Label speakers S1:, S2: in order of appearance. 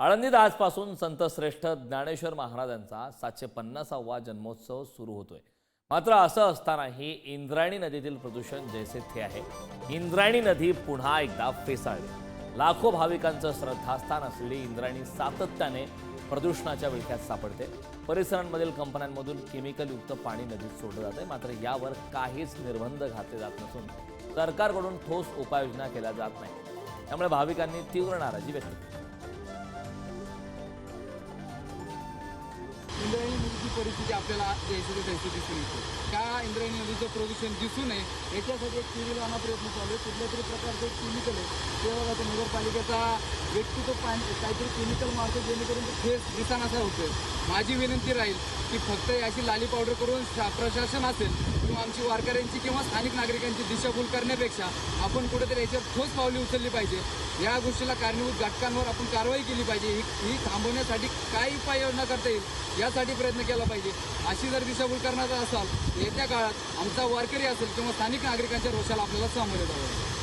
S1: आळंदीत आजपासून संतश्रेष्ठ ज्ञानेश्वर महाराजांचा 750वा जन्मोत्सव सुरू होतोय। मात्र असं असतानाही इंद्रायणी नदीतील प्रदूषण जैसे थे आहे। इंद्रायणी नदी पुन्हा एकदा फेसाळली। लाखो भाविकांचं श्रद्धास्थान असलेली इंद्रायणी सातत्याने प्रदूषणाच्या विळख्यात सापडते। परिसरांमधील कंपन्यांमधून केमिकलयुक्त पाणी नदीत सोडलं जाते। मात्र यावर काहीच निर्बंध घातले जात नसून सरकारकडून ठोस उपाययोजना केल्या जात नाही। त्यामुळे भाविकांनी तीव्र नाराजी व्यक्त केली।
S2: इंद्रायणी नदीची परिस्थिती आपल्याला जैसे तैसे दिसून येते। त्या इंद्रायणी नदीचं प्रदूषण दिसू नये याच्यासाठी एक लावण्याचा प्रयत्न चालू आहे। कुठल्या तरी प्रकारचं एक केमिकल आहे तेव्हा आता नगरपालिकेचा व्यक्ती तो पाणी काहीतरी केमिकल मारतो जेणेकरून ते फेस दिसानासा होतोय। माझी विनंती राहील की फक्त याची लाली पावडर करून प्रशासन असेल किंवा आमची वारकऱ्यांची किंवा स्थानिक नागरिकांची दिशाभूल करण्यापेक्षा आपण कुठेतरी याच्यावर ठोस पावले उचलली पाहिजे। या गोष्टीला कारणीभूत घटकांवर आपण कारवाई केली पाहिजे। ही थांबवण्यासाठी काय उपाययोजना करता येईल यासाठी प्रयत्न केला पाहिजे। अशी जर दिशाभूल करण्याचा असाल येत्या काळात आमचा वारकरी असेल किंवा स्थानिक नागरिकांच्या रोषाला आपल्याला सामोरे जावं लागेल।